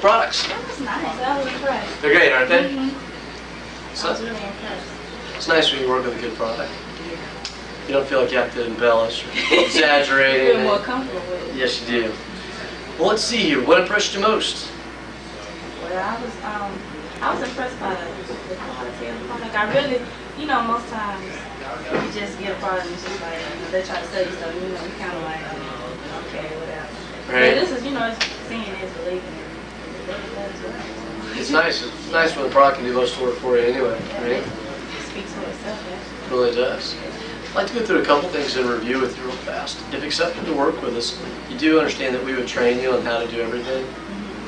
the products? That was nice. I was impressed. They're great, aren't they? I was really impressed. It's nice when you work with a good product. You don't feel like you have to embellish or exaggerate. You feel more comfortable with it. Yes, you do. Well, let's see here. What impressed you most? Well, I was impressed by the quality of the product. I really, most times you just get a product and it's just like, they try to sell you stuff, you kind of like, okay, whatever. Right. But this is, it's seeing is believing. It really does well. It's nice. It's nice when the product can do most of the work for you anyway, right? It speaks for itself, yeah. It really does. I'd like to go through a couple things in review with you real fast. If accepted to work with us, you do understand that we would train you on how to do everything.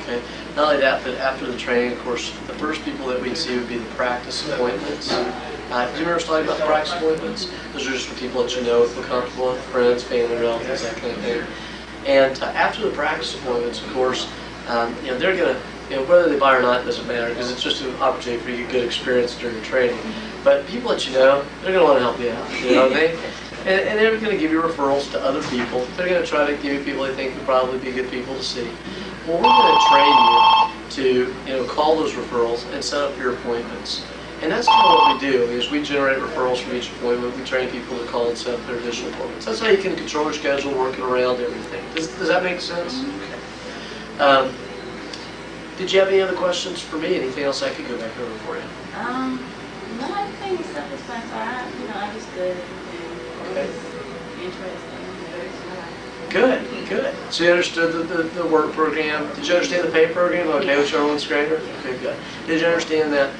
Okay. Not only that, but after the training, of course, the first people that we'd see would be the practice appointments. Do you remember us talking about the practice appointments? Those are just for people that you know, feel comfortable with, friends, family, relatives, that kind of thing. And after the practice appointments, of course, they're going to, whether they buy or not, doesn't matter, because it's just an opportunity for you to get good experience during the training. But people that you know, they're going to want to help you out. And they're going to give you referrals to other people. They're going to try to give you people they think would probably be good people to see. Well, we're going to train you to call those referrals and set up your appointments. And that's kind of what we do, is we generate referrals from each appointment. We train people to call and set up their additional appointments. That's how you can control your schedule, working around everything. Does that make sense? Okay. Did you have any other questions for me? Anything else I could go back over for you? No, I think it's self-explanatory. I understood everything. Okay. It was interesting. Good. So you understood the work program. Did you understand the pay program? Okay, with Charlotte Scrader? Okay, good. Did you understand that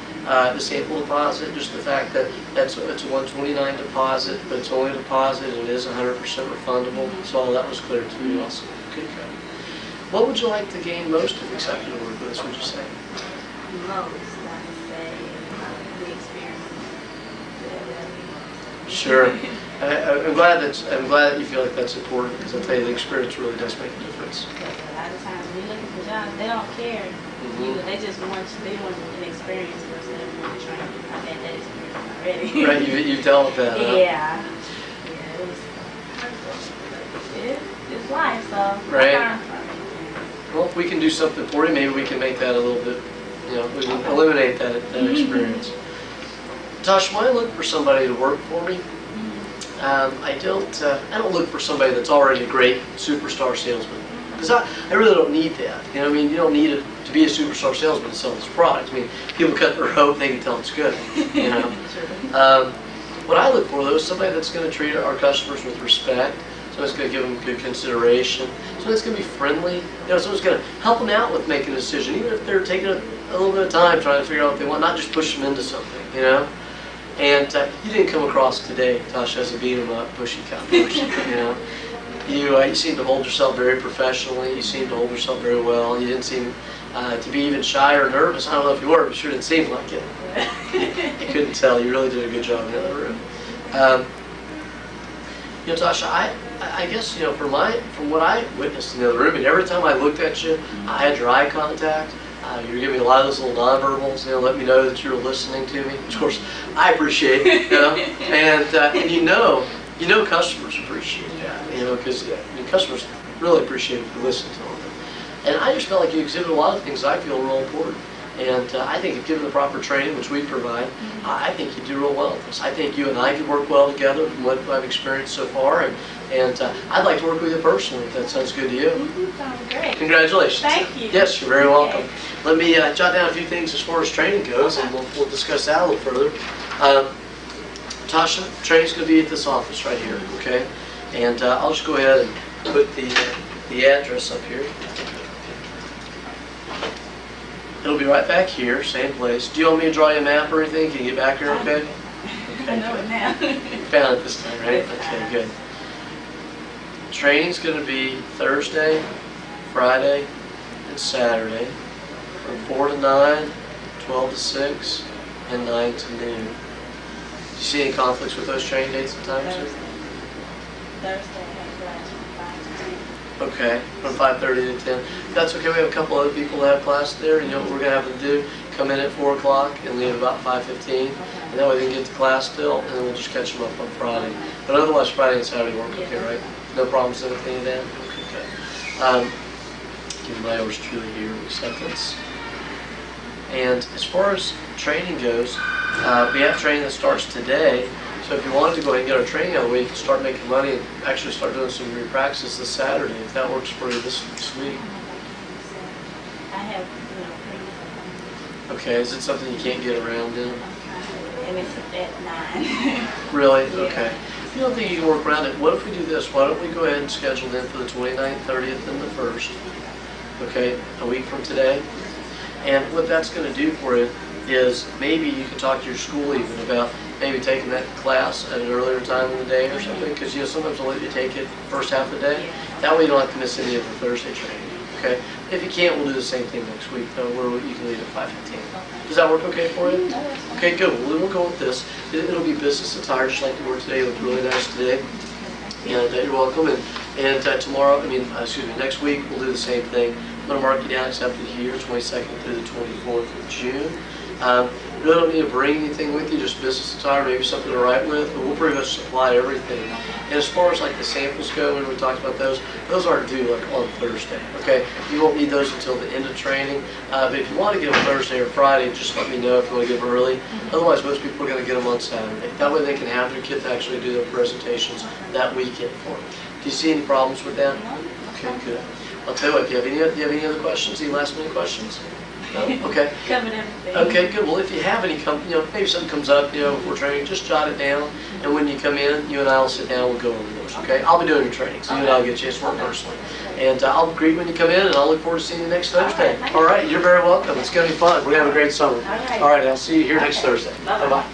the sample deposit, just the fact that it's a $129 deposit, but it's only a deposit and it is 100% refundable? So all that was clear to you also. Good. What would you like to gain most if accepted to work with us, would you say? Most, I would say, the experience. Sure. I'm glad that you feel like that's important, because I'll tell you the experience really does make a difference. Because a lot of times when you're looking for jobs, they don't care. They just want an experience versus they want to train you. I've had that experience already. Right, you've dealt with that, huh? Yeah, it's life, so right. I learned from it. Well, if we can do something for you, maybe we can make that a little bit, we can eliminate that experience. Tasha, when I look for somebody to work for me, I don't look for somebody that's already a great superstar salesman, because I really don't need that. You don't need it to be a superstar salesman to sell this product. People cut their rope, they can tell it's good. What I look for, though, is somebody that's going to treat our customers with respect. Someone's going to give them good consideration. Someone's going to be friendly. Someone's going to help them out with making a decision, even if they're taking a little bit of time trying to figure out what they want, not just push them into something. And you didn't come across today, Tasha, as a beat-em-up, pushy kind of person. You seem to hold yourself very professionally. You seem to hold yourself very well. You didn't seem to be even shy or nervous. I don't know if you were, but you sure didn't seem like it. You couldn't tell. You really did a good job in the other room. Tasha, I guess from what I witnessed in the other room, and every time I looked at you, I had your eye contact. You were giving me a lot of those little nonverbals, let me know that you were listening to me, which of course I appreciate, and customers appreciate that, because customers really appreciate if you listen to them. And I just felt like you exhibited a lot of things I feel are real important. And I think if given the proper training, which we provide, I think you do real well with this. I think you and I could work well together from what I've experienced so far. And I'd like to work with you personally, if that sounds good to you. Sounds great. Congratulations. Thank you. Yes, you're very welcome. Let me jot down a few things as far as training goes, and we'll discuss that a little further. Tasha, training's going to be at this office right here, okay? And I'll just go ahead and put the address up here. It'll be right back here, same place. Do you want me to draw you a map or anything? Can you get back here okay? I know it now. You found it this time, right? Okay, good. Training's going to be Thursday, Friday, and Saturday from 4 to 9, 12 to 6, and 9 to noon. Do you see any conflicts with those training dates and times? Thursday, I have class from 5 to 10. Okay, from 5:30 to 10. If that's okay, we have a couple other people that have class there. What we're going to have them do? Come in at 4 o'clock and leave about 5:15. And that way they can get to class still, and then we'll just catch them up on Friday. But otherwise, Friday and Saturday work okay, right? No problems with anything of that? Okay, good. Give my yours truly here of acceptance. And as far as training goes, we have training that starts today. So if you wanted to go ahead and get our training out of the way, you can start making money and actually start doing some real practice this Saturday, if that works for you this week. I have, you know, Okay, is it something you can't get around in? and it's at 9. Really? Yeah. Okay. You don't think you can work around it? What if we do this? Why don't we go ahead and schedule them for the 29th, 30th, and the 1st? Okay, a week from today. And what that's going to do for you is maybe you can talk to your school even about maybe taking that class at an earlier time in the day or something, because sometimes they'll let you take it first half of the day. That way you don't have to miss any of the Thursday training. Okay. If you can't, we'll do the same thing next week, where you can leave at 5:15. Does that work okay for you? Okay, good. Well, we'll go with this. It'll be business attire, just like you were today. It looked really nice today. And you're welcome. And tomorrow, next week, we'll do the same thing. I'm going to mark you down accepted here, 22nd through the 24th of June. You really don't need to bring anything with you, just business attire, maybe something to write with, but we'll pretty much supply everything. And as far as like the samples go, when we talked about those aren't due like on Thursday, okay? You won't need those until the end of training, but if you want to get them Thursday or Friday, just let me know if you want to get them early. Otherwise, most people are going to get them on Saturday. That way they can have their kid to actually do their presentations that weekend for them. Do you see any problems with that? Okay, good. I'll tell you what, do you have any other questions, any last minute questions? No? Okay. Covered everything. Okay, good. Well, if you have any, maybe something comes up, before training, just jot it down. And when you come in, you and I will sit down, we'll go over those, okay? I'll be doing your training, so you and I will get a chance to work personally. And I'll greet when you come in, and I'll look forward to seeing you next Thursday. All right, you're very welcome. It's going to be fun. We're going to have a great summer. All right, I'll see you here next Thursday. Bye-bye.